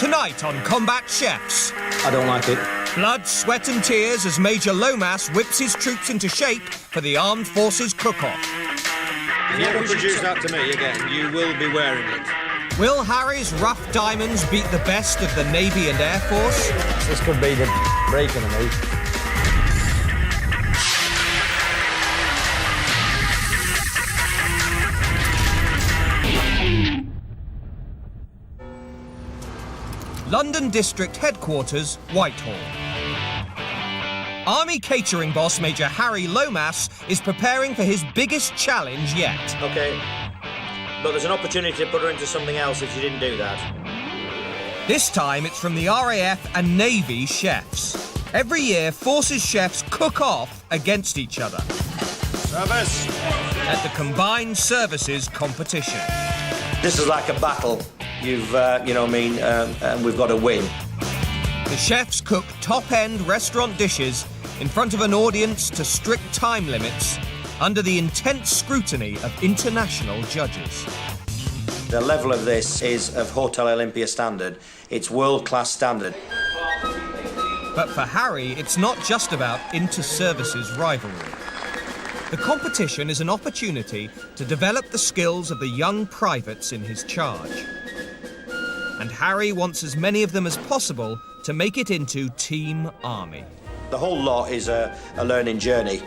Tonight on Combat Chefs. I don't like it. Blood, sweat and tears as Major Lomas whips his troops into shape for the Armed Forces cook-off. If you ever produce that to me again, you will be wearing it. Will Harry's rough diamonds beat the best of the Navy and Air Force? This could be the breaking of me. London District Headquarters, Whitehall. Army catering boss Major Harry Lomas is preparing for his biggest challenge yet. OK, but there's an opportunity to put her into something else if you didn't do that. This time it's from the RAF and Navy chefs. Every year, Forces chefs cook off against each other. Service! At the Combined Services competition. This is like a battle. You've, and we've got to win. The chefs cook top-end restaurant dishes in front of an audience to strict time limits under the intense scrutiny of international judges. The level of this is of Hotel Olympia standard. It's world-class standard. But for Harry, it's not just about inter-services rivalry. The competition is an opportunity to develop the skills of the young privates in his charge. And Harry wants as many of them as possible to make it into Team Army. The whole lot is a learning journey,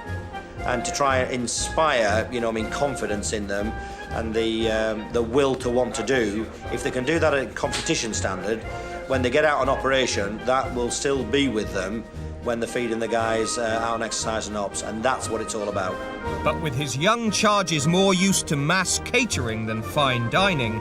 and to try and inspire, confidence in them and the will to want to do. If they can do that at competition standard, when they get out on operation, that will still be with them when they're feeding the guys out on exercise and ops, and that's what it's all about. But with his young charges more used to mass catering than fine dining,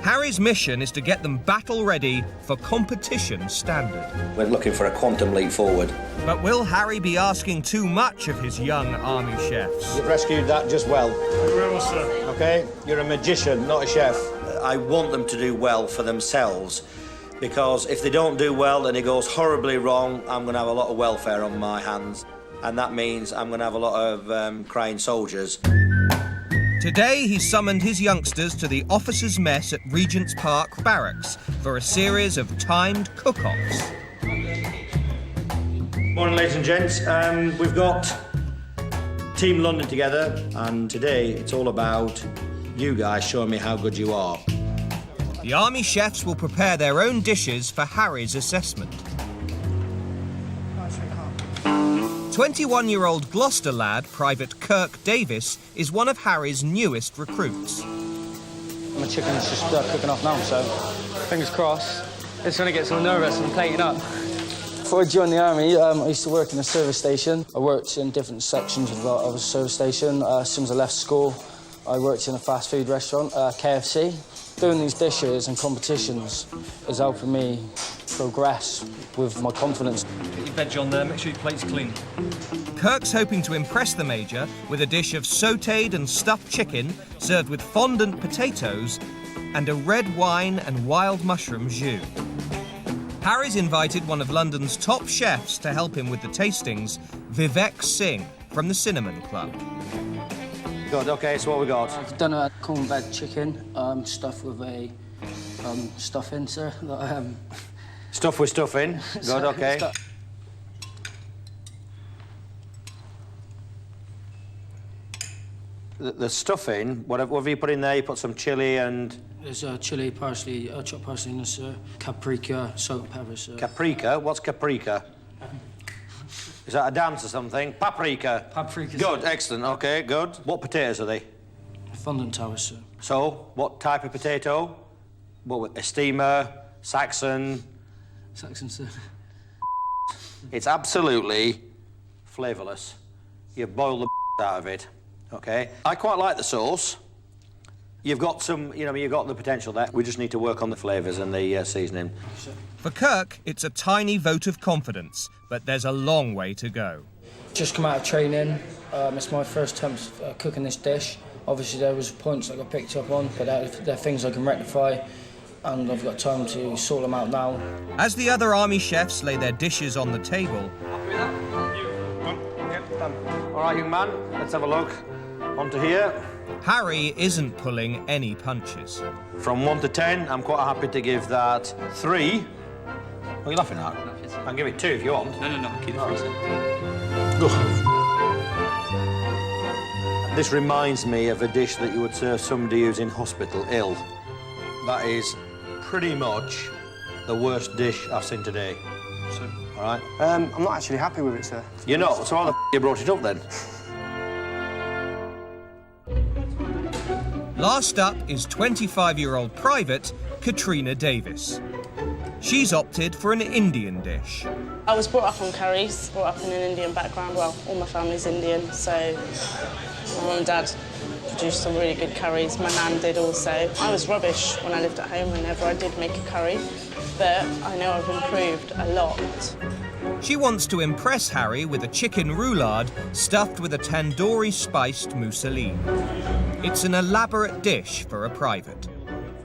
Harry's mission is to get them battle-ready for competition standard. We're looking for a quantum leap forward. But will Harry be asking too much of his young army chefs? You've rescued that just well. Thank you very much, sir. OK? You're a magician, not a chef. I want them to do well for themselves, because if they don't do well and it goes horribly wrong, I'm going to have a lot of welfare on my hands. And that means I'm going to have a lot of crying soldiers. Today, he summoned his youngsters to the officers' mess at Regent's Park Barracks for a series of timed cook-offs. Morning, ladies and gents. We've got Team London together, and today it's all about you guys showing me how good you are. The Army chefs will prepare their own dishes for Harry's assessment. 21-year-old Gloucester lad, Private Kirk Davis, is one of Harry's newest recruits. My chicken's just cooking off now, so fingers crossed. It's going to get so nervous and plating up. Before I joined the Army, I used to work in a service station. I worked in different sections of a service station. As soon as I left school, I worked in a fast food restaurant, KFC. Doing these dishes and competitions is helping me progress with my confidence. Get your veg on there, make sure your plate's clean. Kirk's hoping to impress the Major with a dish of sautéed and stuffed chicken served with fondant potatoes and a red wine and wild mushroom jus. Harry's invited one of London's top chefs to help him with the tastings, Vivek Singh from the Cinnamon Club. Good, OK, so what we got? I've done a cornbread chicken stuffed with a stuffing, sir. Stuff with stuff in. Good, OK. The stuffing, what have you put in there? You put some chilli and... There's chilli, parsley, chopped parsley in this, paprika, salt and pepper, sir. Paprika? What's paprika? Is that a dance or something? Paprika. Paprika. Good, sir. excellent, OK, good. What potatoes are they? Fondant towers, sir. So, what type of potato? What, a steamer, Saxon? Saxon, sir. It's absolutely flavourless. You boil the out of it, OK? I quite like the sauce. You've got some, you've got the potential there. We just need to work on the flavours and the seasoning. For Kirk, it's a tiny vote of confidence, but there's a long way to go. Just come out of training. It's my first attempt cooking this dish. Obviously, there was points I got picked up on, but they're things I can rectify, and I've got time to sort them out now. As the other Army chefs lay their dishes on the table... All right, young man, let's have a look. Onto here. Harry isn't pulling any punches. From 1 to 10, I'm quite happy to give that 3. What are you laughing at? I can give it 2 if you want. No, keep it 3. This reminds me of a dish that you would serve somebody who's in hospital, ill. That is pretty much the worst dish I've seen today. So, all right? I'm not actually happy with it, sir. You're not? So why the you brought it up then? Last up is 25-year-old private Katrina Davis. She's opted for an Indian dish. I was brought up on curries, brought up in an Indian background. Well, all my family's Indian, so my mum and dad produced some really good curries. My nan did also. I was rubbish when I lived at home whenever I did make a curry, but I know I've improved a lot. She wants to impress Harry with a chicken roulade stuffed with a tandoori spiced mousseline. It's an elaborate dish for a private.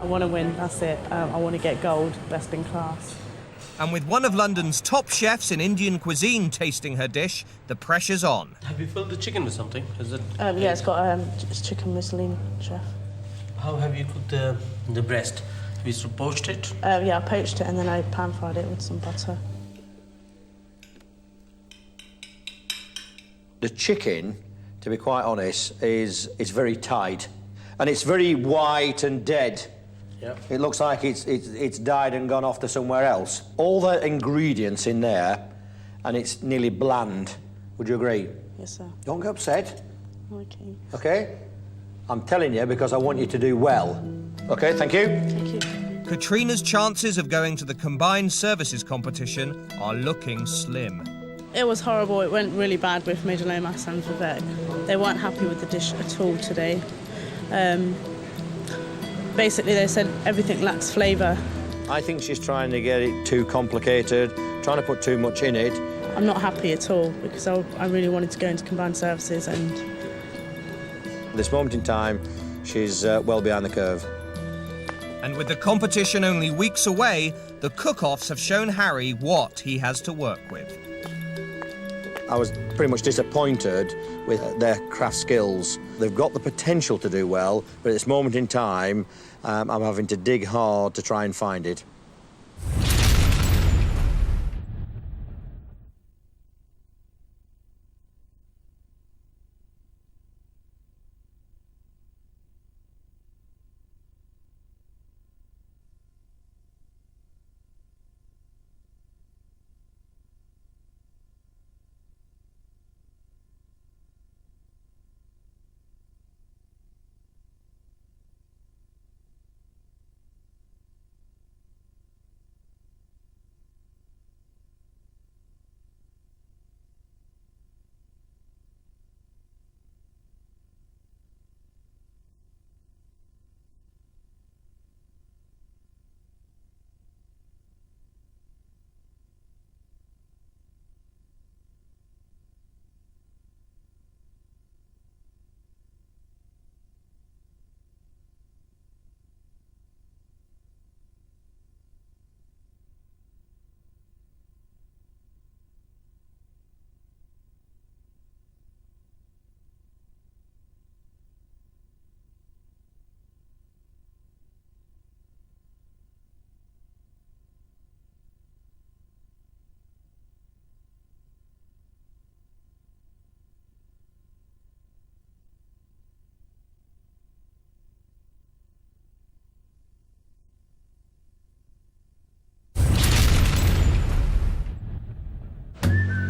I want to win, that's it. I want to get gold, best in class. And with one of London's top chefs in Indian cuisine tasting her dish, the pressure's on. have you filled the chicken with something? Is it? Yeah, it's got it's chicken mousseline, chef. How have you cooked the breast? Have you sort of poached it? Yeah, I poached it and then I pan-fried it with some butter. The chicken, to be quite honest, is very tight. And it's very white and dead. Yeah. It looks like it's died and gone off to somewhere else. All the ingredients in there, and it's nearly bland. Would you agree? Yes, sir. Don't get upset, Okay. OK? I'm telling you because I want you to do well. OK, thank you. Thank you. Katrina's chances of going to the combined services competition are looking slim. It was horrible. It went really bad with Major Lomas and Vivek. They weren't happy with the dish at all today. Basically, they said everything lacks flavour. I think she's trying to get it too complicated, trying to put too much in it. I'm not happy at all because I really wanted to go into combined services and... At this moment in time, she's well behind the curve. And with the competition only weeks away, the cook-offs have shown Harry what he has to work with. I was pretty much disappointed with their craft skills. They've got the potential to do well, but at this moment in time, I'm having to dig hard to try and find it.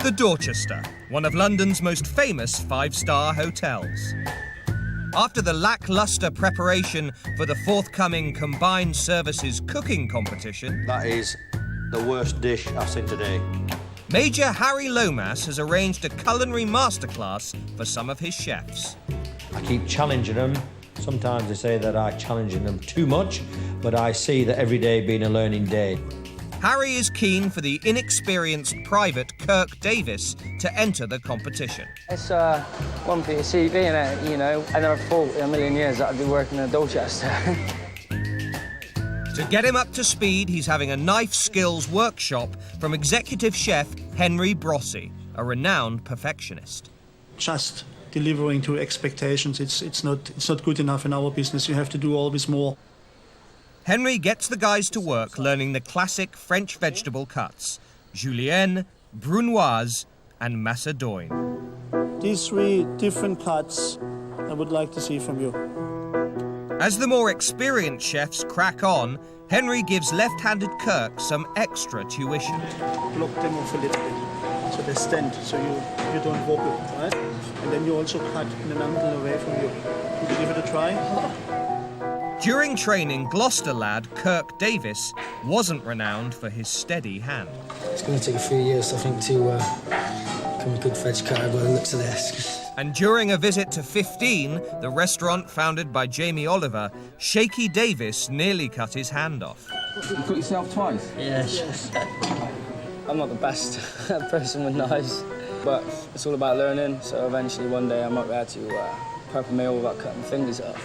The Dorchester, one of London's most famous five-star hotels. After the lacklustre preparation for the forthcoming combined services cooking competition, That is the worst dish I've seen today. Major Harry Lomas has arranged a culinary masterclass for some of his chefs. I keep challenging them. Sometimes they say that I'm challenging them too much, but I see that every day being a learning day. Harry is keen for the inexperienced private Kirk Davis to enter the competition. It's one for your CV, innit? You know, I never thought in a million years that I'd be working in Dorchester. To get him up to speed, he's having a knife skills workshop from executive chef Henry Brossi, a renowned perfectionist. Just delivering to expectations. It's not good enough in our business. You have to do always more. Henry gets the guys to work learning the classic French vegetable cuts: julienne, brunoise and macédoine. These 3 different cuts I would like to see from you. As the more experienced chefs crack on, Henry gives left-handed Kirk some extra tuition. Block them off a little bit so they stand, so you don't wobble, right? And then you also cut in an angle away from you. Would you give it a try? During training, Gloucester lad Kirk Davis wasn't renowned for his steady hand. It's going to take a few years, I think, to become a good veg cutter by the looks of this. And during a visit to 15, the restaurant founded by Jamie Oliver, Shaky Davis nearly cut his hand off. You cut yourself twice? Yes. I'm not the best person with knives, but it's all about learning, so eventually one day I might be able to prep a meal without cutting fingers off.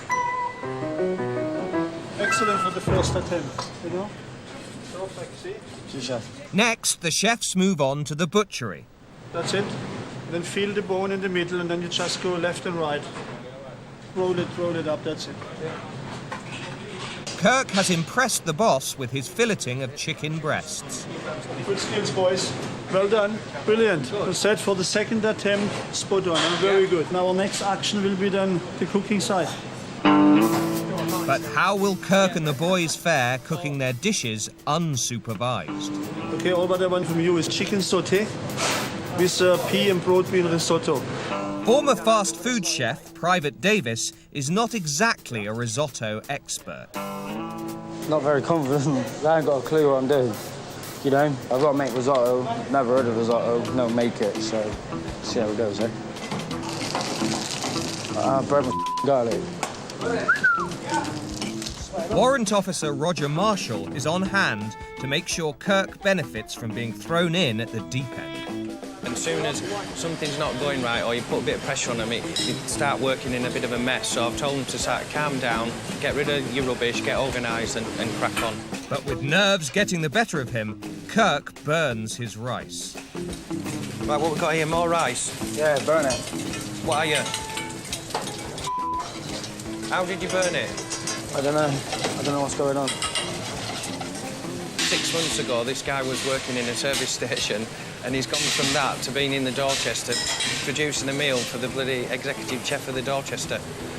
Excellent for the first attempt, you know? Perfect, see? Next, the chefs move on to the butchery. That's it. Then feel the bone in the middle and then you just go left and right. Roll it up, that's it. Kirk has impressed the boss with his filleting of chicken breasts. Good skills, boys. Well done. Brilliant. Well said for the second attempt, spot on. Very good. Now our next action will be then the cooking side. But how will Kirk and the boys fare cooking their dishes unsupervised? Okay, all what I want from you is chicken sauté with pea and broad bean risotto. Former fast food chef Private Davis is not exactly a risotto expert. Not very confident. I ain't got a clue what I'm doing. You know, I've got to make risotto. Never heard of risotto. No, make it. So, see how it goes, eh? Bread and garlic. Warrant Officer Roger Marshall is on hand to make sure Kirk benefits from being thrown in at the deep end. As soon as something's not going right or you put a bit of pressure on them, you start working in a bit of a mess. So I've told them to start calm down, get rid of your rubbish, get organised and crack on. But with nerves getting the better of him, Kirk burns his rice. Right, what we got here? More rice? Yeah, burn it. What are you? How did you burn it? I don't know what's going on. 6 months ago, this guy was working in a service station and he's gone from that to being in the Dorchester, producing a meal for the bloody executive chef of the Dorchester.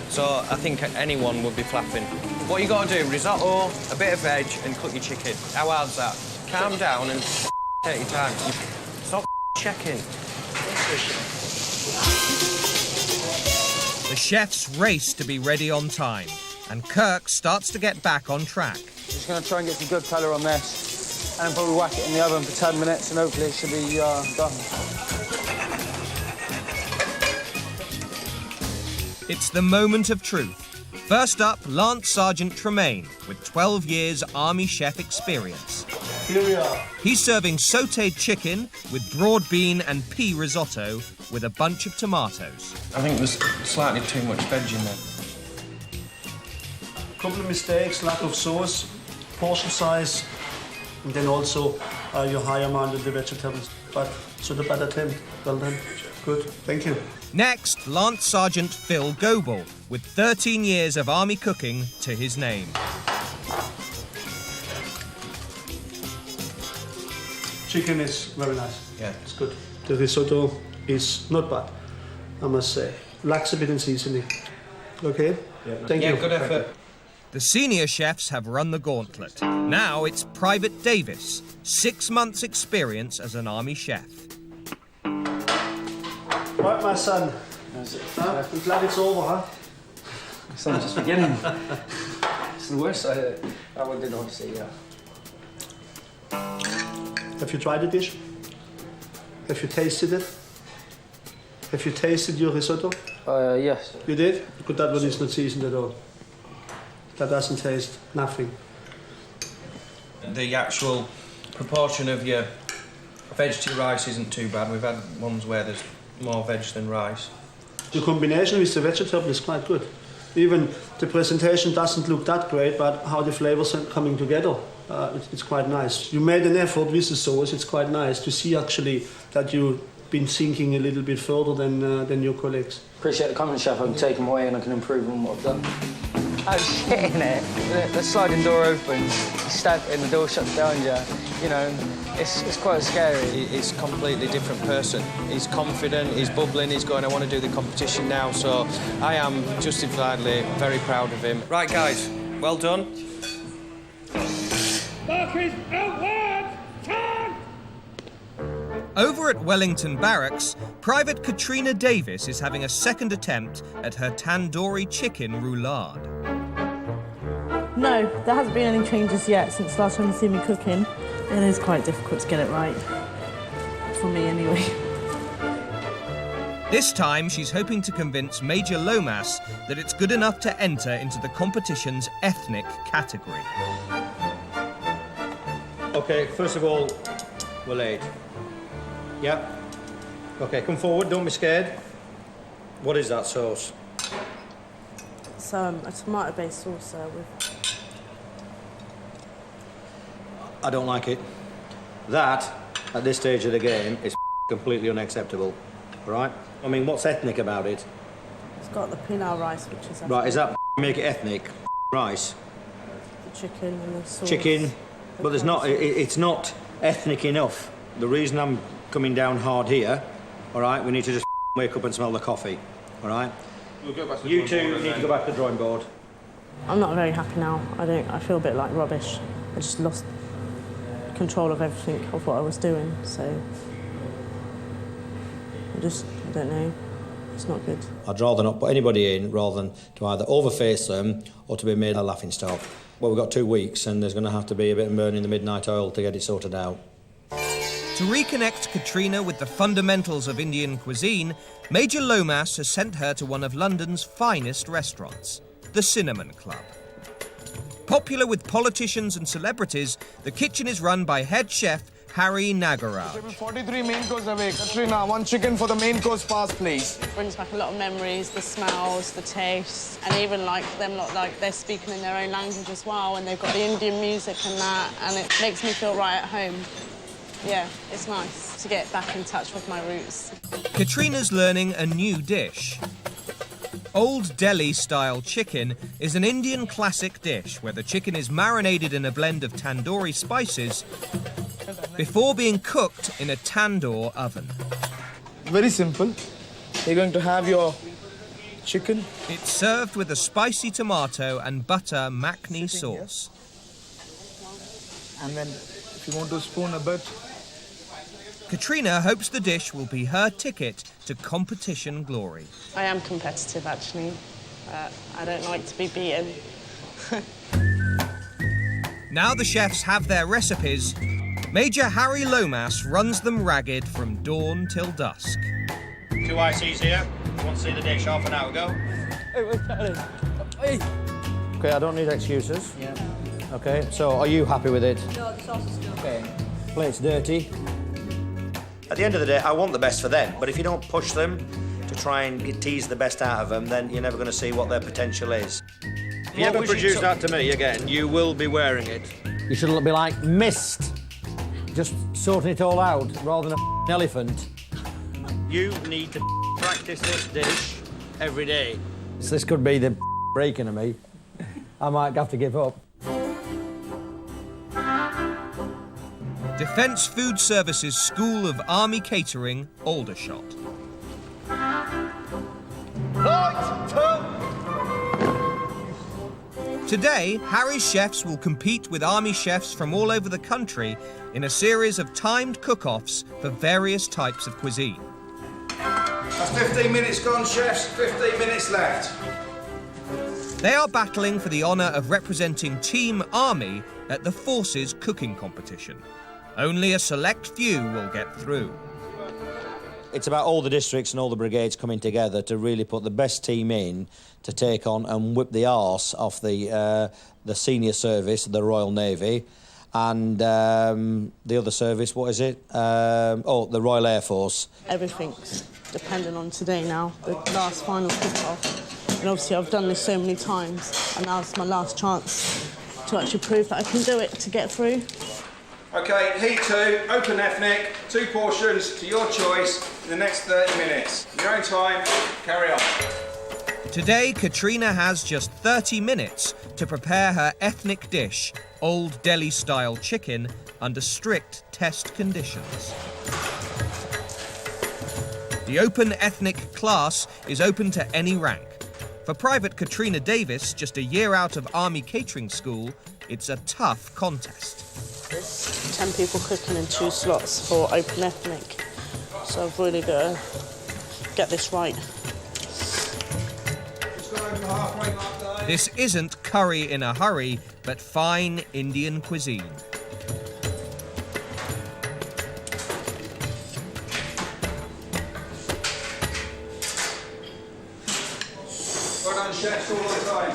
So I think anyone would be flapping. What you got to do, risotto, a bit of veg and cook your chicken. How hard's that? Calm down and take your time. Stop checking. The chefs race to be ready on time, and Kirk starts to get back on track. Just going to try and get some good colour on this, and then probably whack it in the oven for 10 minutes, and hopefully it should be done. It's the moment of truth. First up, Lance Sergeant Tremaine, with 12 years Army chef experience. Here we are. He's serving sautéed chicken with broad bean and pea risotto with a bunch of tomatoes. I think there's slightly too much veg in there. Couple of mistakes, lack of sauce, portion size, and then also your high amount of the vegetables. But so the bad attempt. Well done. Good. Thank you. Next, Lance Sergeant Phil Goebel, with 13 years of Army cooking to his name. Chicken is very nice. Yeah. It's good. The risotto is not bad, I must say. Lacks a bit in seasoning. Okay? Yeah. Thank you. Yeah, good effort. The senior chefs have run the gauntlet. Now it's Private Davis, 6 months' experience as an Army chef. Right, my son. I'm glad it's over, huh? So I'm just beginning. It's the worst I did, obviously, yeah. Have you tried the dish? Have you tasted it? Have you tasted your risotto? Yes. You did? Because that one is not seasoned at all. That doesn't taste nothing. The actual proportion of your veg to your rice isn't too bad. We've had ones where there's more veg than rice. The combination with the vegetable is quite good. Even the presentation doesn't look that great, but how the flavors are coming together, it's quite nice. You made an effort with the sauce. It's quite nice to see actually that you've been thinking a little bit further than your colleagues. appreciate the comments, Chef. I can take them away and I can improve on what I've done. I was hitting it. The sliding door opens, you stab it and the door shuts behind you. You know, it's quite scary. He's a completely different person. He's confident, he's bubbling, he's going, I want to do the competition now, so I am justifiably very proud of him. Right, guys, well done. Over at Wellington Barracks, Private Katrina Davis is having a second attempt at her tandoori chicken roulade. No, there hasn't been any changes yet since last time you see me cooking. It is quite difficult to get it right. For me, anyway. This time, she's hoping to convince Major Lomas that it's good enough to enter into the competition's ethnic category. OK, first of all, we're late. Yeah. OK, come forward, don't be scared. What is that sauce? It's a tomato-based sauce with... I don't like it. That, at this stage of the game, is completely unacceptable, right? I mean, what's ethnic about it? It's got the pilau rice, which is... Right, is that make it ethnic? Rice? The chicken and the sauce. Chicken, but there's not, it's not ethnic enough. The reason I'm coming down hard here, all right, we need to just wake up and smell the coffee, all right? You two need to go back to the drawing board. I'm not very happy now. I feel a bit like rubbish. I just lost control of everything, of what I was doing, so... I don't know. It's not good. I'd rather not put anybody in rather than to either overface them or to be made a laughingstock. Well, we've got 2 weeks and there's going to have to be a bit of burning the midnight oil to get it sorted out. To reconnect Katrina with the fundamentals of Indian cuisine, Major Lomas has sent her to one of London's finest restaurants, the Cinnamon Club. Popular with politicians and celebrities, the kitchen is run by head chef Harry Nagaraj. 43 main course away. Katrina, 1 chicken for the main course pass, please. It brings back a lot of memories, the smells, the tastes, and even like them lot, like they're speaking in their own language as well, and they've got the Indian music and that, and it makes me feel right at home. Yeah, it's nice to get back in touch with my roots. Katrina's learning a new dish. Old Delhi-style chicken is an Indian classic dish where the chicken is marinated in a blend of tandoori spices before being cooked in a tandoor oven. Very simple. You're going to have your chicken. It's served with a spicy tomato and butter makhni sauce. And then, if you want to spoon a bit. Katrina hopes the dish will be her ticket to competition glory. I am competitive, actually. I don't like to be beaten. Now the chefs have their recipes, Major Harry Lomas runs them ragged from dawn till dusk. 2 ICs here. Want to see the dish half an hour ago? OK, I don't need excuses. Yeah. OK, so are you happy with it? No, the sauce is still... OK. Plate's dirty. At the end of the day, I want the best for them, but if you don't push them to try and tease the best out of them, then you're never going to see what their potential is. If you ever produce that to me again, you will be wearing it. You should be like mist, just sorting it all out, rather than an elephant. You need to practice this dish every day. So this could be the breaking of me. I might have to give up. Defence Food Services School of Army Catering, Aldershot. Today, Harry's chefs will compete with Army chefs from all over the country in a series of timed cook-offs for various types of cuisine. That's 15 minutes gone, chefs. 15 minutes left. They are battling for the honour of representing Team Army at the Forces Cooking Competition. Only a select few will get through. It's about all the districts and all the brigades coming together to really put the best team in to take on and whip the arse off the senior service, the Royal Navy, and the other service, what is it? The Royal Air Force. Everything's dependent on today now, the last final cook-off. And obviously I've done this so many times, and now it's my last chance to actually prove that I can do it, to get through. Okay, heat 2, open ethnic, 2 portions to your choice in the next 30 minutes. In your own time, carry on. Today, Katrina has just 30 minutes to prepare her ethnic dish, Old Delhi-style chicken, under strict test conditions. The open ethnic class is open to any rank. For Private Katrina Davis, just a year out of Army catering school, it's a tough contest. 10 people cooking in 2 slots for open ethnic, so I've really got to get this right. This isn't curry in a hurry, but fine Indian cuisine. Well done, chefs, all the time.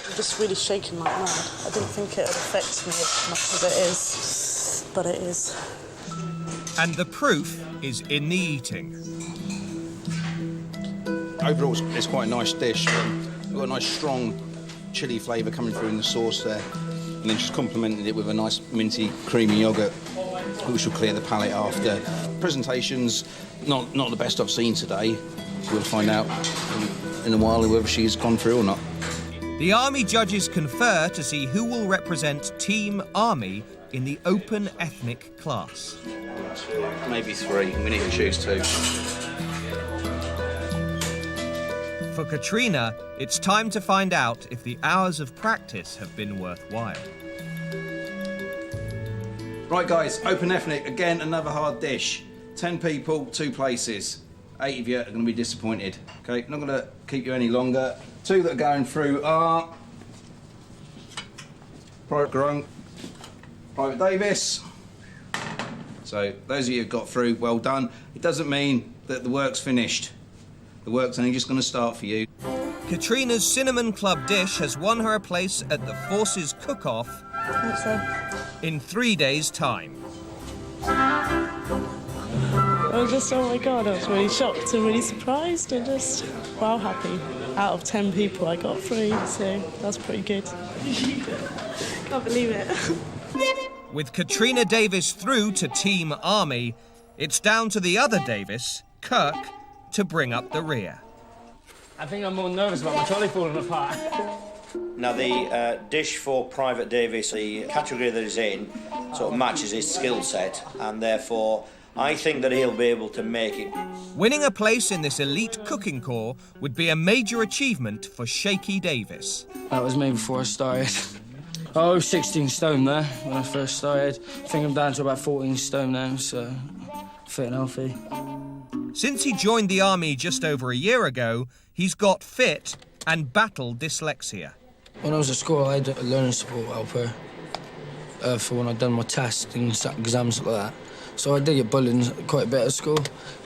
I'm just really shaking like mad. I didn't think it would affect me as much as it is, but it is. And the proof is in the eating. Overall, it's quite a nice dish. We've got a nice strong chilli flavour coming through in the sauce there, and then just complemented it with a nice minty, creamy yoghurt, which will clear the palate after. Presentation's not the best I've seen today. We'll find out in a while whether she's gone through or not. The Army judges confer to see who will represent Team Army in the open ethnic class. Maybe 3. We need to choose 2. For Katrina, it's time to find out if the hours of practice have been worthwhile. Right, guys, open ethnic, again, another hard dish. 10 people, 2 places. 8 of you are going to be disappointed. Okay, not going to keep you any longer. 2 that are going through are Private Grunk, Private Davis. So those of you who've got through, well done. It doesn't mean that the work's finished. The work's only just going to start for you. Katrina's Cinnamon Club dish has won her a place at the Forces Cook-Off in 3 days' time. I was just, oh my God, I was really shocked and really surprised and just, wow, happy. Out of 10 people, I got 3, so that's pretty good. Can't believe it. With Katrina Davis through to Team Army, it's down to the other Davis, Kirk, to bring up the rear. I think I'm more nervous about my trolley falling apart. Now, the dish for Private Davis, the category that he's in, sort of matches his skill set, and therefore I think that he'll be able to make it. Winning a place in this elite cooking corps would be a major achievement for Shaky Davis. That was me before I started. I was 16 stone there when I first started. I think I'm down to about 14 stone now, so fit and healthy. Since he joined the Army just over a year ago, he's got fit and battled dyslexia. When I was at school, I had a learning support helper for when I'd done my tests and exams like that. So I did get bullied quite a bit at school,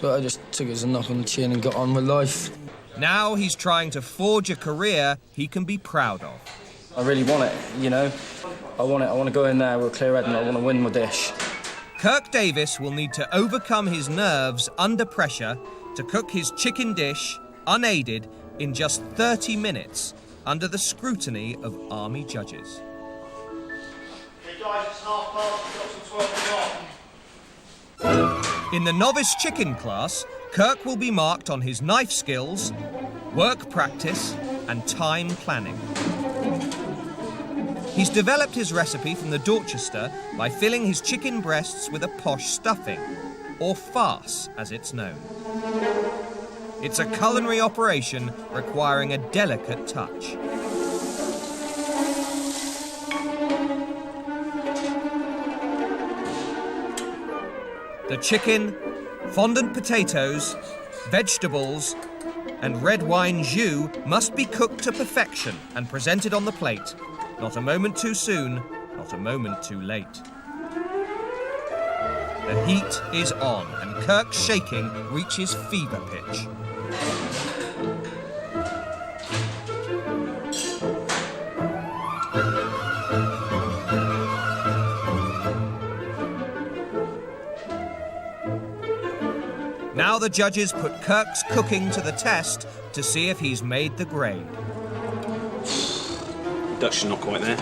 but I just took it as a knock on the chin and got on with life. Now he's trying to forge a career he can be proud of. I really want it, you know. I want to go in there with a clear head and I want to win my dish. Kirk Davis will need to overcome his nerves under pressure to cook his chicken dish, unaided, in just 30 minutes, under the scrutiny of Army judges. Hey guys, it's 12:30, we've got some 12 on. In the novice chicken class, Kirk will be marked on his knife skills, work practice, and time planning. He's developed his recipe from the Dorchester by filling his chicken breasts with a posh stuffing, or farce as it's known. It's a culinary operation requiring a delicate touch. The chicken, fondant potatoes, vegetables, and red wine jus must be cooked to perfection and presented on the plate. Not a moment too soon, not a moment too late. The heat is on, and Kirk's shaking reaches fever pitch. Now the judges put Kirk's cooking to the test to see if he's made the grade. Dutch is not quite there.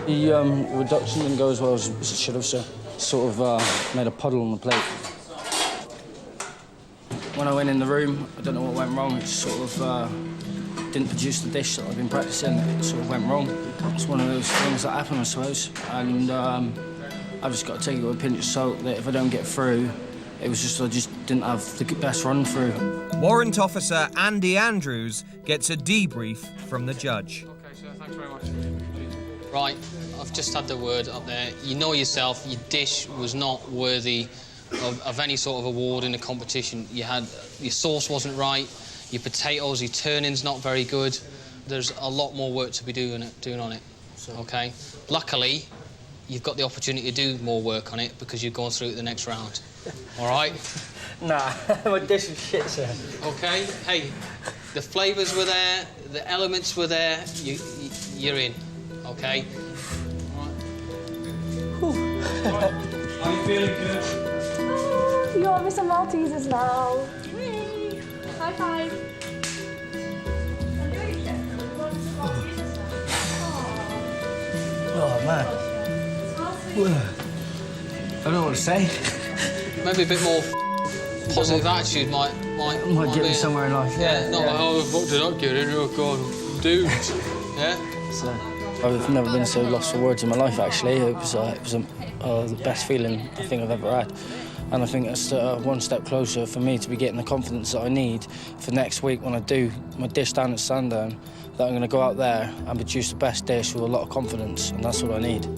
The reduction didn't go as well as it should have, so sort of made a puddle on the plate. When I went in the room, I don't know what went wrong. It just sort of didn't produce the dish that I've been practicing. It sort of went wrong. It's one of those things that happen, I suppose. And I've just got to take it with a pinch of salt that if I don't get through, it was just I just didn't have the best run through. Warrant Officer Andy Andrews gets a debrief from the judge. OK, sir, thanks very much. Right, I've just had the word up there. You know yourself, your dish was not worthy of any sort of award in the competition. Your sauce wasn't right, your potatoes, your turning's not very good. There's a lot more work to be doing on it, OK? Luckily, you've got the opportunity to do more work on it because you've gone through it the next round. All right? Nah, my dish is shit, sir. OK, hey, the flavours were there, the elements were there, you're in, OK? How are you feeling, Coach? You're Mr. Maltesers now. Whee! High five. Oh, man. I don't know what to say. Maybe a bit more positive attitude might get be me somewhere in life. Yeah, not like, oh, what did I get in? Oh, God, dude. Yeah? So, I've never been so lost for words in my life, actually. It was the best feeling I think I've ever had. And I think it's one step closer for me to be getting the confidence that I need for next week when I do my dish down at Sandown, that I'm going to go out there and produce the best dish with a lot of confidence, and that's what I need.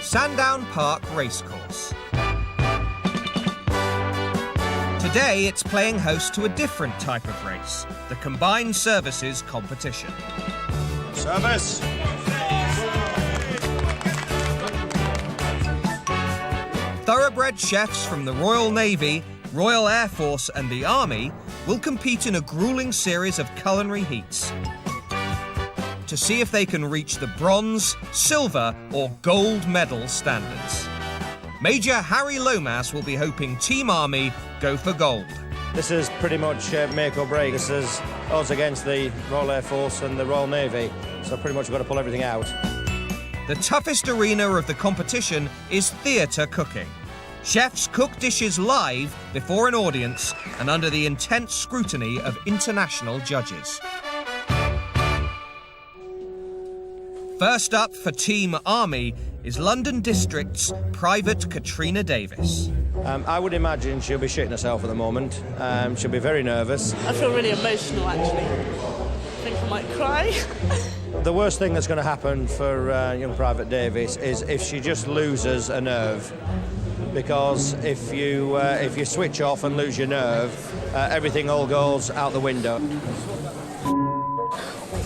Sandown Park Racecourse. Today it's playing host to a different type of race, the Combined Services Competition. Service! Thoroughbred chefs from the Royal Navy, Royal Air Force and the Army will compete in a gruelling series of culinary heats to see if they can reach the bronze, silver or gold medal standards. Major Harry Lomas will be hoping Team Army go for gold. This is pretty much make or break. This is us against the Royal Air Force and the Royal Navy, so pretty much we've got to pull everything out. The toughest arena of the competition is theatre cooking. Chefs cook dishes live before an audience and under the intense scrutiny of international judges. First up for Team Army is London District's Private Katrina Davis. I would imagine she'll be shitting herself at the moment. She'll be very nervous. I feel really emotional, actually. I think I might cry. The worst thing that's going to happen for young Private Davis is if she just loses a nerve. Because if you switch off and lose your nerve, everything all goes out the window.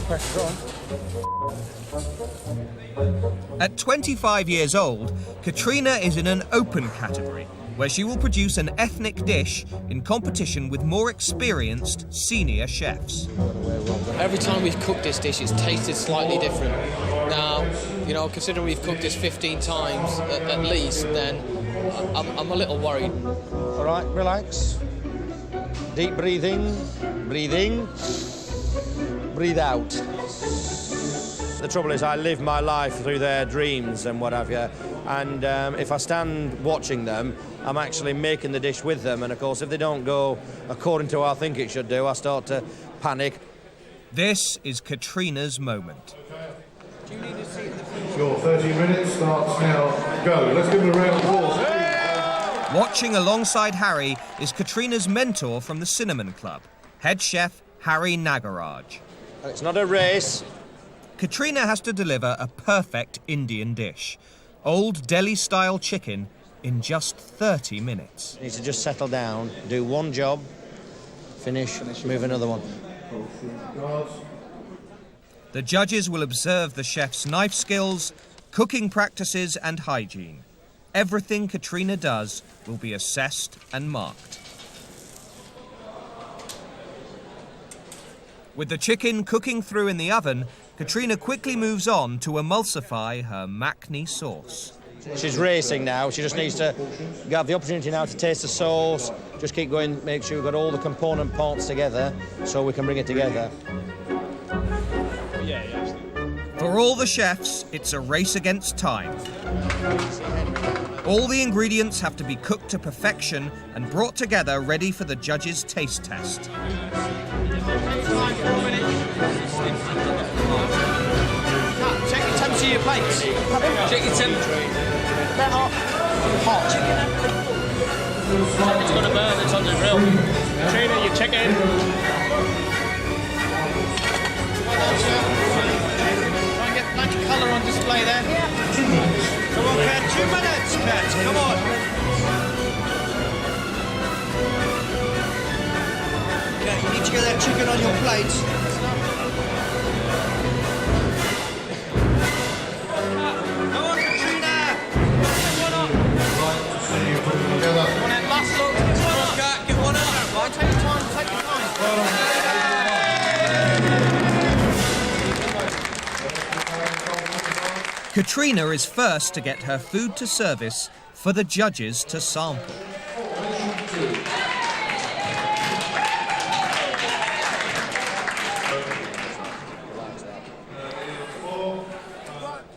Pressure on. At 25 years old, Katrina is in an open category, where she will produce an ethnic dish in competition with more experienced senior chefs. Every time we've cooked this dish, it's tasted slightly different. Now, you know, considering we've cooked this 15 times at least, then I'm a little worried. All right, relax. Deep breathing, breathing, breathe out. The trouble is I live my life through their dreams and what have you, and if I stand watching them, I'm actually making the dish with them, and of course if they don't go according to how I think it should do, I start to panic. This is Katrina's moment. Your 30 minutes starts now. Go. Let's give them a round of applause. Watching alongside Harry is Katrina's mentor from the Cinnamon Club, head chef Harry Nagaraj. It's not a race. Katrina has to deliver a perfect Indian dish, old Delhi-style chicken, in just 30 minutes. You need to just settle down, do one job, finish, move another one. The judges will observe the chef's knife skills, cooking practices and hygiene. Everything Katrina does will be assessed and marked. With the chicken cooking through in the oven, Katrina quickly moves on to emulsify her Makhni sauce. She's racing now. She just needs to have the opportunity now to taste the sauce. Just keep going, make sure we've got all the component parts together so we can bring it together. For all the chefs, it's a race against time. All the ingredients have to be cooked to perfection and brought together ready for the judges' taste test. Check your temperature of your plates. Check your temperature. They're hot. Hot. It's going to burn, it's on the grill. Katrina, your chicken. Try and get plenty of colour on display there. Come on, Kat, 2 minutes, Kat, come on. Yeah, you need to get that chicken on your plate. Katrina is first to get her food to service for the judges to sample.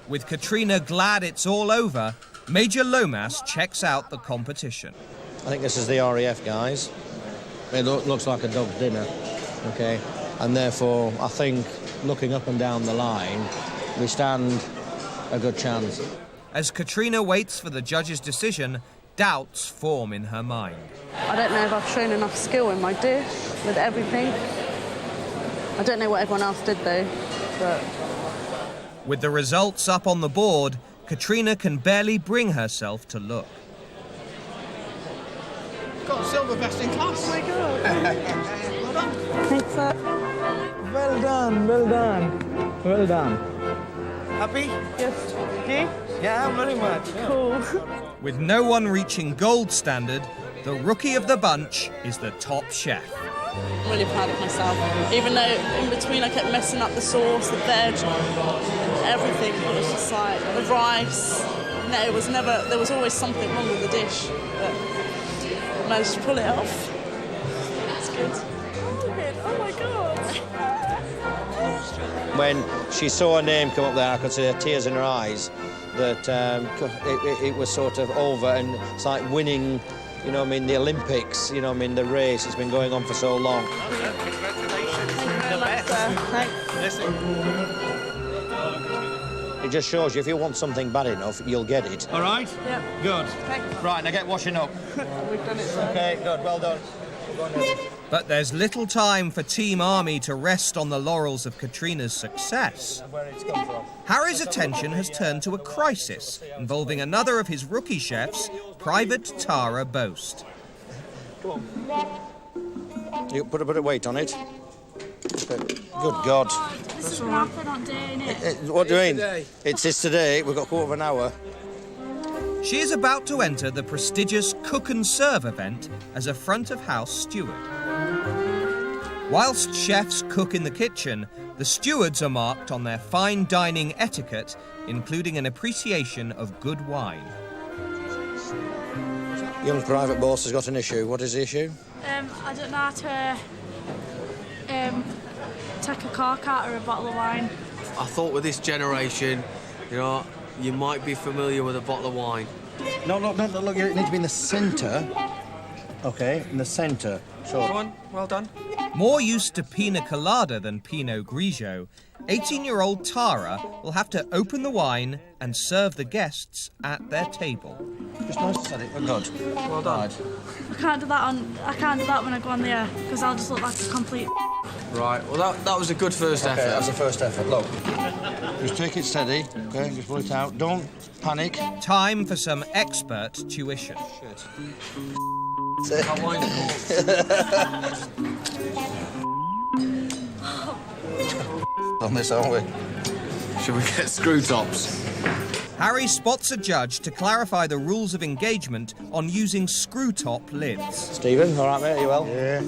With Katrina glad it's all over, Major Lomas checks out the competition. I think this is the RAF, guys. It looks like a dog's dinner, okay? And therefore, I think, looking up and down the line, we stand a good chance. As Katrina waits for the judge's decision, doubts form in her mind. I don't know if I've shown enough skill in my dish with everything. I don't know what everyone else did though, but... With the results up on the board, Katrina can barely bring herself to look. Got silver best in class. Oh my God. Well done. Thanks, sir. Well done, well done, well done. Happy? Yes. You? Yeah, very much. Yeah. Cool. With no one reaching gold standard, the rookie of the bunch is the top chef. I'm really proud of myself. Even though in between I kept messing up the sauce, the veg, everything. It was just like the rice. No, it was never, there was always something wrong with the dish. But I managed to pull it off. It's good. Oh my God. When she saw her name come up there, I could see her tears in her eyes, that it was sort of over, and it's like winning, you know what I mean, the Olympics, you know what I mean, the race. It's been going on for so long. It just shows you, if you want something bad enough, you'll get it. All right? Yep. Good. Thanks. Right, now get washing up. We've done it. Okay, good, well done. But there's little time for Team Army to rest on the laurels of Katrina's success. Harry's attention has turned to a crisis involving another of his rookie chefs, Private Tara Boast. Come on. You put a bit of weight on it. Good God. This is rapid on day, innit? What do you mean? It's today. We've got a quarter of an hour. She is about to enter the prestigious Cook and Serve event as a front-of-house steward. Whilst chefs cook in the kitchen, the stewards are marked on their fine dining etiquette, including an appreciation of good wine. Young private boss has got an issue. What is the issue? I don't know how to take a cork out or a bottle of wine. I thought with this generation, you know, you might be familiar with a bottle of wine. No, look, you need to be in the centre. OK, in the centre. Sure. Go on, well done. More used to pina colada than Pinot Grigio, 18-year-old Tara will have to open the wine and serve the guests at their table. Just nice to set it. Good. Well done. I can't do that when I go on the air because I'll just look like a complete. Right, well that was a good first effort. That's the first effort. Look, just take it steady, OK? Just pull it out. Don't panic. Time for some expert tuition. That wine's On this, aren't we? Should we get screw tops? Harry spots a judge to clarify the rules of engagement on using screw-top lids. Stephen, all right, mate? Are you well? Yeah.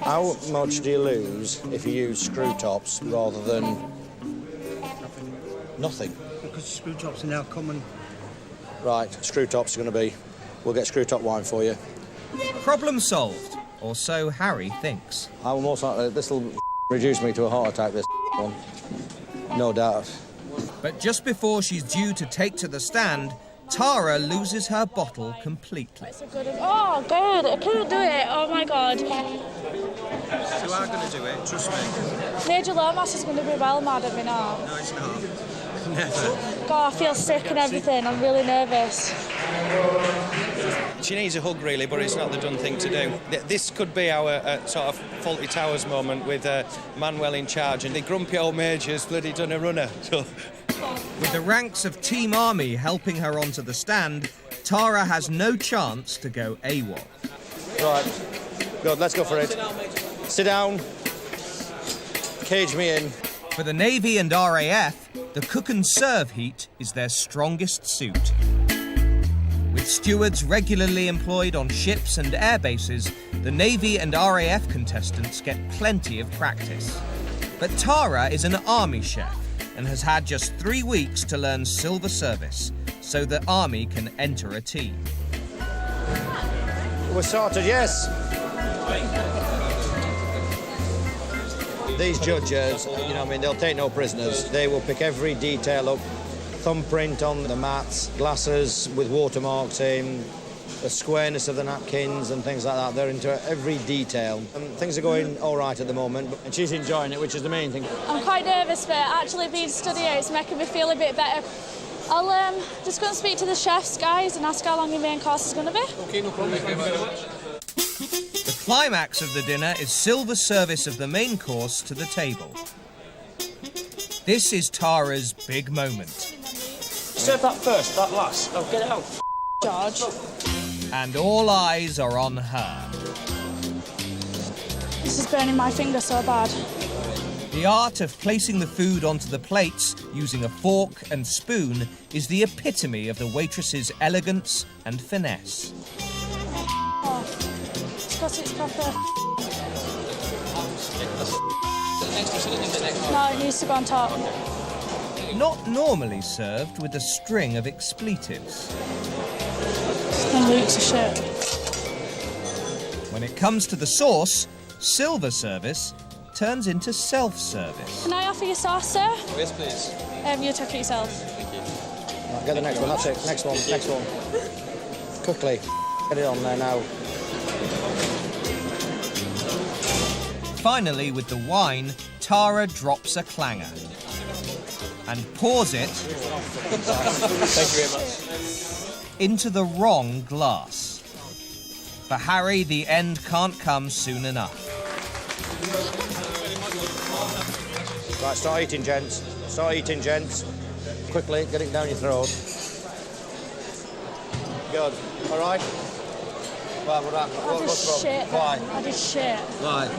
How much do you lose if you use screw tops rather than nothing? Because screw tops are now common. Right, screw tops are going to be. We'll get screw top wine for you. Problem solved, or so Harry thinks. I will most likely. This will reduce me to a heart attack. This one, no doubt. But just before she's due to take to the stand, Tara loses her bottle completely. Oh, good. I can't do it. Oh, my God. You are going to do it, trust me. Major Lomas is going to be well mad at me now. No, it's not. Never. God, I feel sick and everything. I'm really nervous. She needs a hug, really, but it's not the done thing to do. This could be our sort of Fawlty Towers moment with Manuel in charge, and the grumpy old major's bloody done a runner. So. With the ranks of Team Army helping her onto the stand, Tara has no chance to go AWOL. Right, good, let's go for it. Sit down. Cage me in. For the Navy and RAF, the cook and serve heat is their strongest suit. With stewards regularly employed on ships and air bases, the Navy and RAF contestants get plenty of practice. But Tara is an Army chef and has had just 3 weeks to learn silver service, so the Army can enter a team. We're sorted, yes. These judges, you know, I mean, they'll take no prisoners. They will pick every detail up. Thumbprint on the mats, glasses with watermarks in, the squareness of the napkins and things like that. They're into every detail. Things are going all right at the moment, and she's enjoying it, which is the main thing. I'm quite nervous, but actually being studying it's making me feel a bit better. I'll just go and speak to the chefs, guys, and ask how long your main course is going to be. OK, no problem. Thank you very much. The climax of the dinner is silver service of the main course to the table. This is Tara's big moment. Serve that first, that last. Oh, get it out. George. And all eyes are on her. This is burning my finger so bad. The art of placing the food onto the plates using a fork and spoon is the epitome of the waitress's elegance and finesse. Oh, it's got its proper. No, it needs to go on top. Not normally served with a string of expletives. And Luke's a shit. When it comes to the sauce, silver service turns into self-service. Can I offer you sauce, sir? Yes, please. You take it yourself. Thank you. Right, get the next one, that's it. Next one, next one. Quickly. Get it on there now. Finally, with the wine, Tara drops a clanger and pours it Thank you very much. into the wrong glass. For Harry, the end can't come soon enough. Right, start eating, gents. Start eating, gents. Quickly, get it down your throat. Good. All right? Well, what's wrong? Shit. Why? I did shit. Why?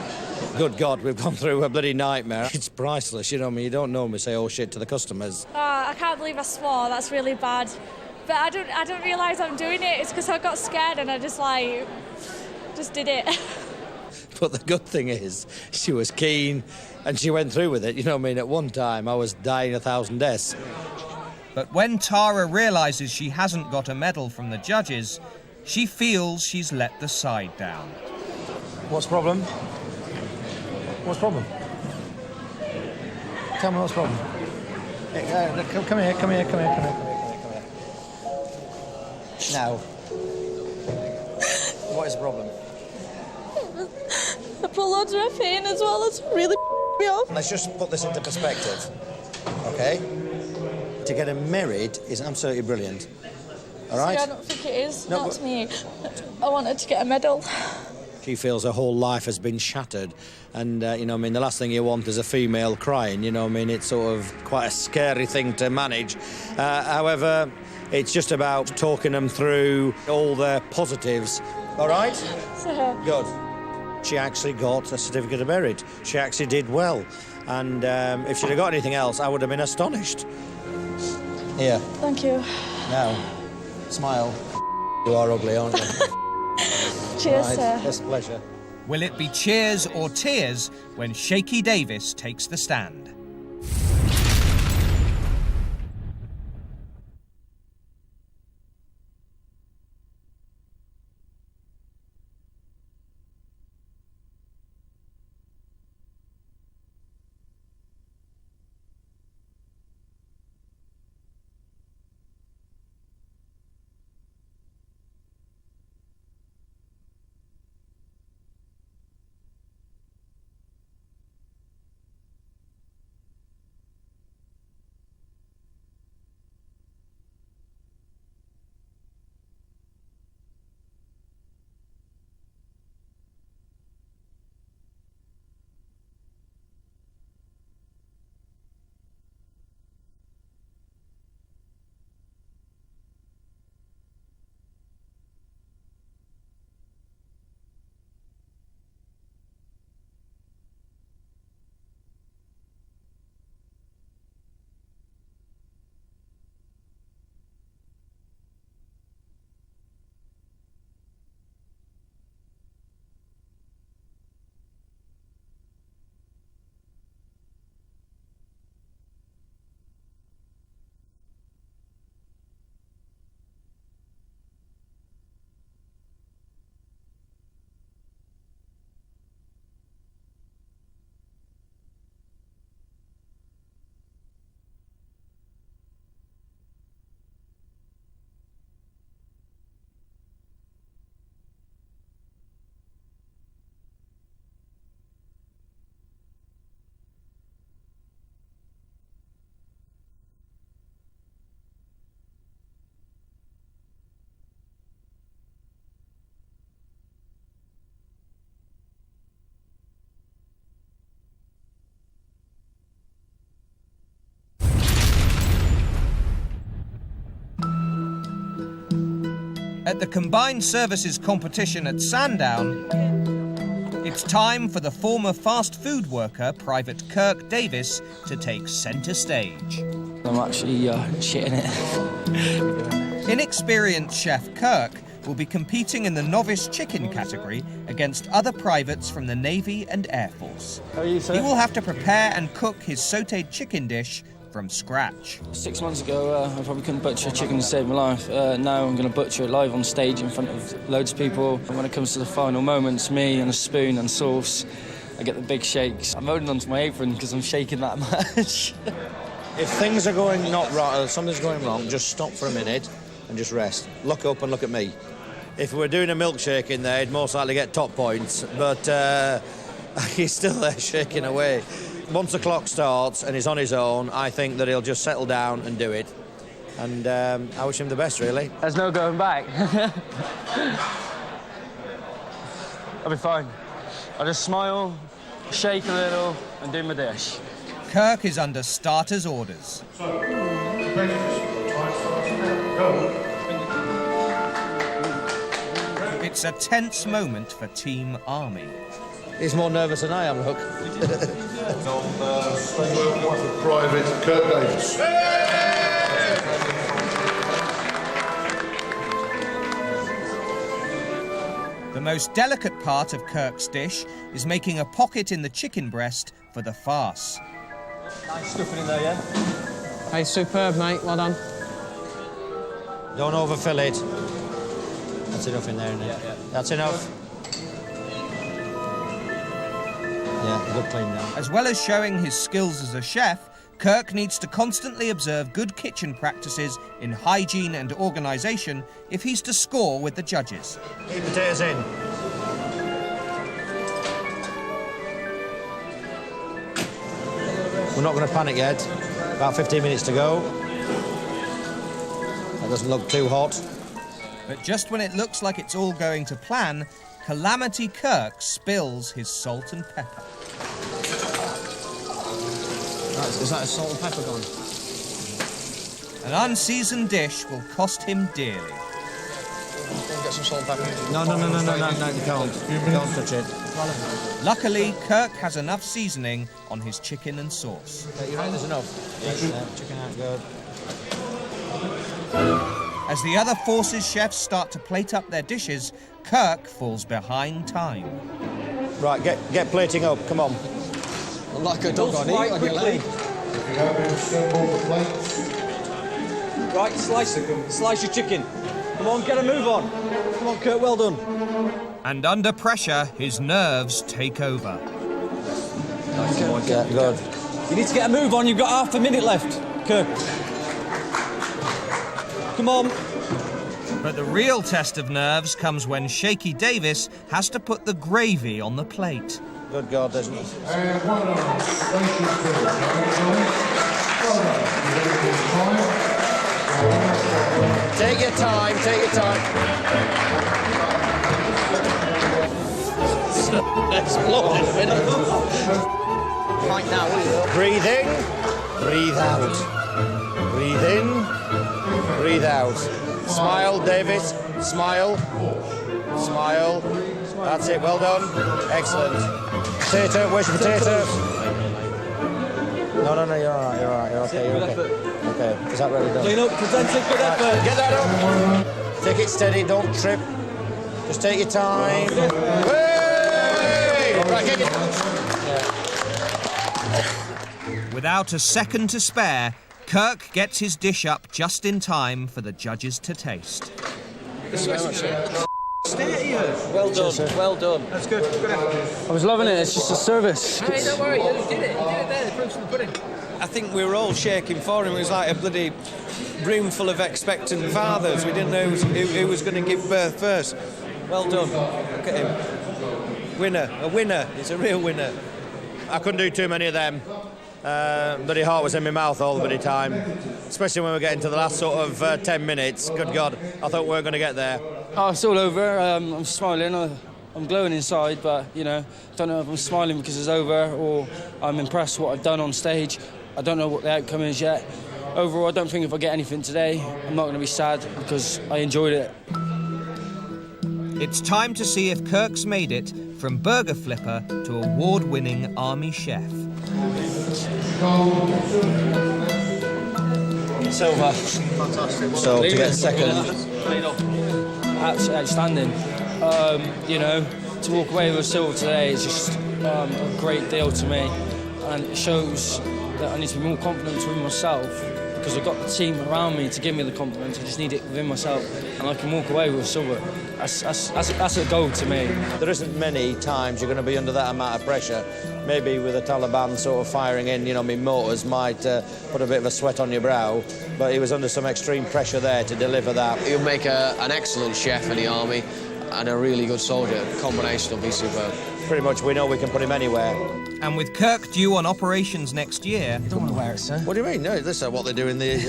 Good God, we've gone through a bloody nightmare. It's priceless, you know what I mean? You don't normally say, oh, shit, to the customers. I can't believe I swore. That's really bad. but I don't realise I'm doing it. It's because I got scared and I just did it. But the good thing is, she was keen and she went through with it. You know what I mean? At one time, I was dying 1,000 deaths. But when Tara realises she hasn't got a medal from the judges, she feels she's let the side down. What's the problem? What's the problem? Tell me what's the problem. Come here. Now. What is the problem? I put loads of effort in as well. It's really me off. Let's just put this into perspective, okay? To get a merit is absolutely brilliant, all right? See, I don't think it is. No, Not me. I wanted to get a medal. She feels her whole life has been shattered, and, you know what I mean, the last thing you want is a female crying, you know what I mean? It's sort of quite a scary thing to manage. However, it's just about talking them through all the positives, all right? Good. She actually got a certificate of merit. She actually did well. And if she'd have got anything else, I would have been astonished. Here. Thank you. Now, smile. You are ugly, aren't you? Cheers, right. sir. It's a pleasure. Will it be cheers or tears when Shaky Davis takes the stand? At the Combined Services competition at Sandown, it's time for the former fast food worker, Private Kirk Davis, to take centre stage. I'm actually shitting it. Inexperienced chef Kirk will be competing in the novice chicken category against other privates from the Navy and Air Force. How are you, sir? He will have to prepare and cook his sautéed chicken dish from scratch. 6 months ago, I probably couldn't butcher a chicken to save my life. Now I'm going to butcher it live on stage in front of loads of people. And when it comes to the final moments, me and a spoon and sauce, I get the big shakes. I'm holding onto my apron because I'm shaking that much. If things are going not right, or something's going wrong, just stop for a minute and just rest. Look up and look at me. If we were doing a milkshake in there, he'd most likely get top points, but he's still there shaking away. Once the clock starts and he's on his own, I think that he'll just settle down and do it. And I wish him the best, really. There's no going back. I'll be fine. I'll just smile, shake a little, and do my dish. Kirk is under starter's orders. It's a tense moment for Team Army. He's more nervous than I am, look. Private Kirk Davis. The most delicate part of Kirk's dish is making a pocket in the chicken breast for the farce. Nice stuffing in there, yeah? Hey, superb, mate. Well done. Don't overfill it. That's enough in there, isn't it? Yeah. That's enough. Yeah, good clean now. As well as showing his skills as a chef, Kirk needs to constantly observe good kitchen practices in hygiene and organisation if he's to score with the judges. Keep potatoes in. We're not going to panic yet. About 15 minutes to go. That doesn't look too hot. But just when it looks like it's all going to plan, Calamity Kirk spills his salt and pepper. Is that a salt and pepper gone? An unseasoned dish will cost him dearly. Get some salt and pepper. No, you can't. Don't touch it. Luckily, Kirk has enough seasoning on his chicken and sauce. You reckon there's enough? Yes, chicken out good. As the other Forces chefs start to plate up their dishes, Kirk falls behind time. Right, get plating up, come on. Like a dog on Right, your leg. Right, slice your chicken. Come on, get a move on. Come on, Kurt, well done. And under pressure, his nerves take over. Nice, Yeah, good. You need to get a move on, you've got half a minute left, Kurt. Come on. But the real test of nerves comes when Shaky Davis has to put the gravy on the plate. Good God, there's no... And one on. Thank you, Take your time, take your time. Explode in a minute. Right now, will you? Breathe in, breathe out. Breathe in, breathe out. Smile, David, smile. Smile. That's it, well done. Excellent. Potato, where's your potato? No, you're all right, you're okay, you're okay. Okay, is that ready done? Clean up, present it, good effort. Get that up. Take it steady, don't trip. Just take your time. Hey! Right, get it. Without a second to spare, Kirk gets his dish up just in time for the judges to taste. Stay here. Well done, well done. That's good, good effort. I was loving it, it's just a service. Hey, don't worry, you did it there, the proof's in the pudding. I think we were all shaking for him. It was like a bloody room full of expectant fathers. We didn't know who was going to give birth first. Well done. Look at him. Winner, a winner. He's a real winner. I couldn't do too many of them. Bloody heart was in my mouth all the bloody time, especially when we were getting to the last sort of 10 minutes. Good God, I thought we weren't going to get there. Oh, it's all over. I'm smiling. I'm glowing inside, but, you know, don't know if I'm smiling because it's over or I'm impressed with what I've done on stage. I don't know what the outcome is yet. Overall, I don't think if I get anything today, I'm not going to be sad because I enjoyed it. It's time to see if Kirk's made it from burger flipper to award-winning army chef. Silver. Fantastic. So to get second. Absolutely outstanding. You know, to walk away with a silver today is just a great deal to me, and it shows that I need to be more confident with myself because I've got the team around me to give me the confidence. I just need it within myself, and I can walk away with a silver. That's a goal to me. There isn't many times you're going to be under that amount of pressure. Maybe with the Taliban sort of firing in, you know, motors might put a bit of a sweat on your brow, but he was under some extreme pressure there to deliver that. He'll make an excellent chef in the army and a really good soldier. The combination will be superb. Pretty much we know we can put him anywhere. And with Kirk due on operations next year... I don't want to wear it, sir. What do you mean? No, this is what they do in the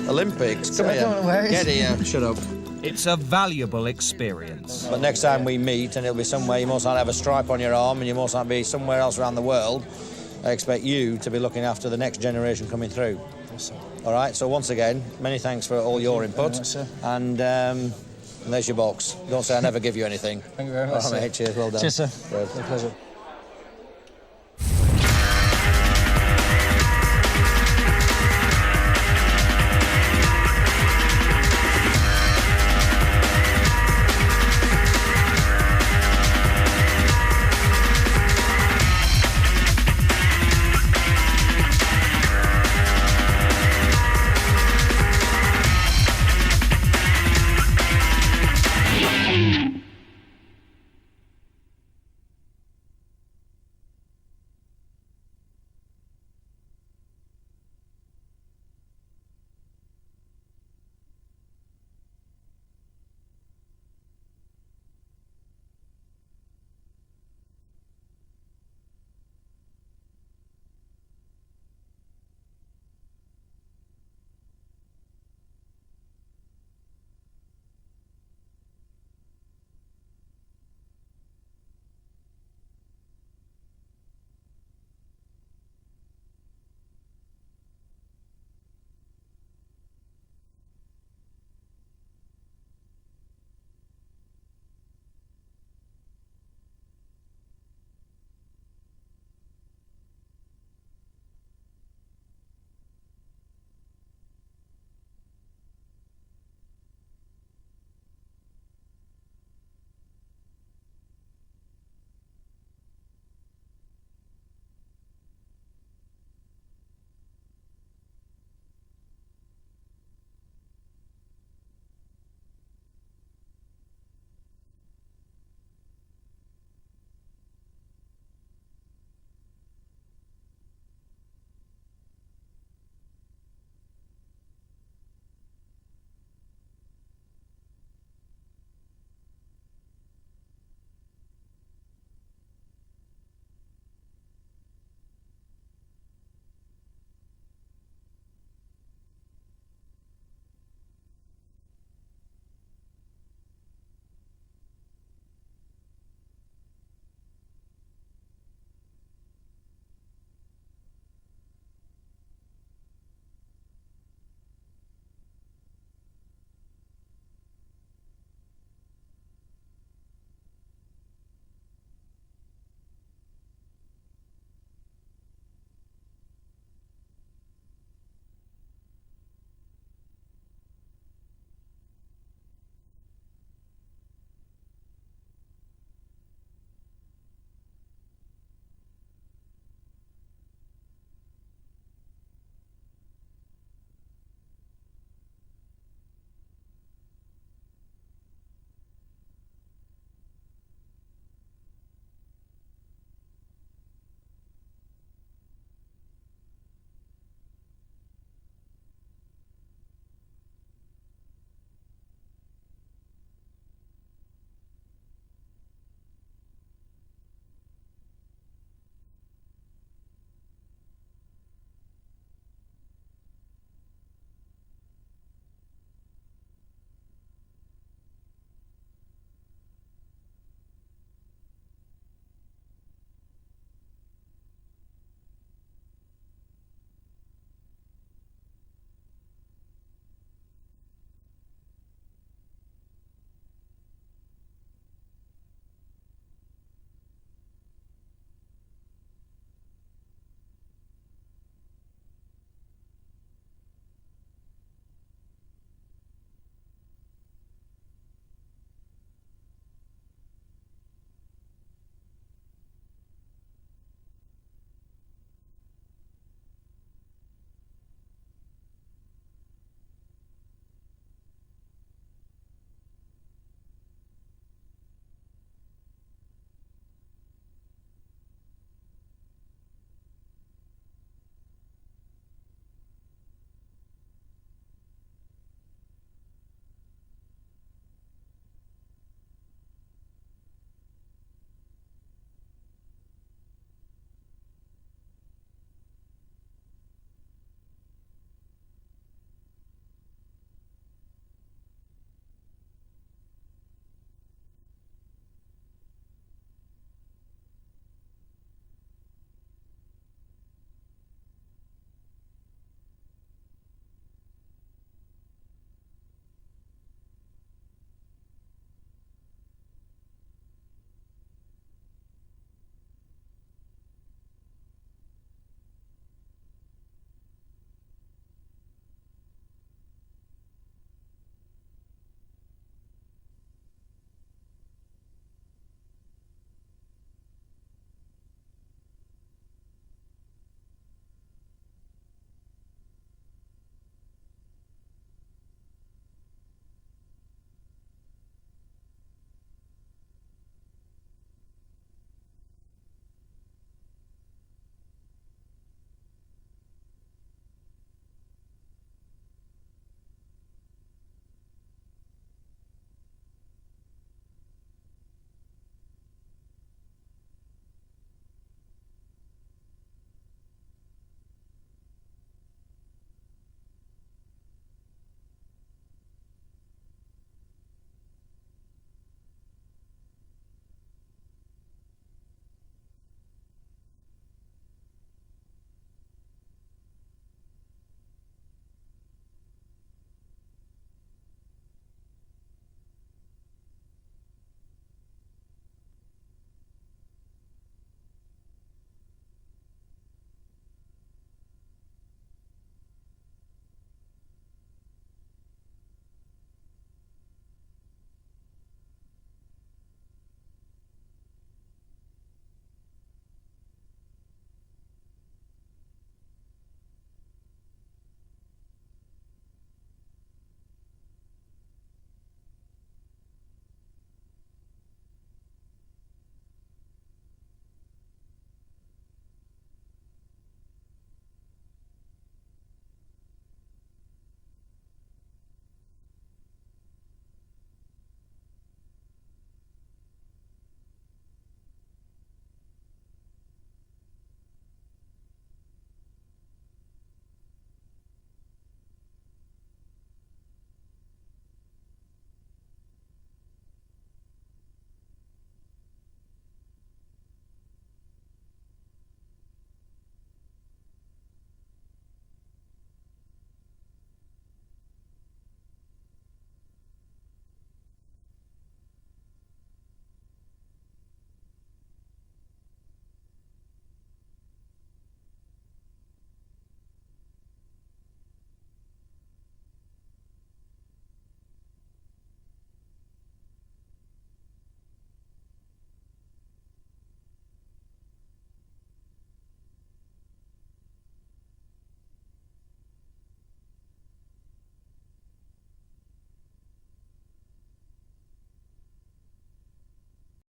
Olympics. Come I here. don't want to wear it. Get here. Shut up. It's a valuable experience. But next time we meet, and it'll be somewhere you must not have a stripe on your arm and you must not be somewhere else around the world, I expect you to be looking after the next generation coming through. Yes, sir. All right, so once again, many thanks for all your input. Yes, sir. And there's your box. Don't say I never give you anything. Thank you very much, All right, mate, cheers, well done. Cheers, sir. Good. My pleasure.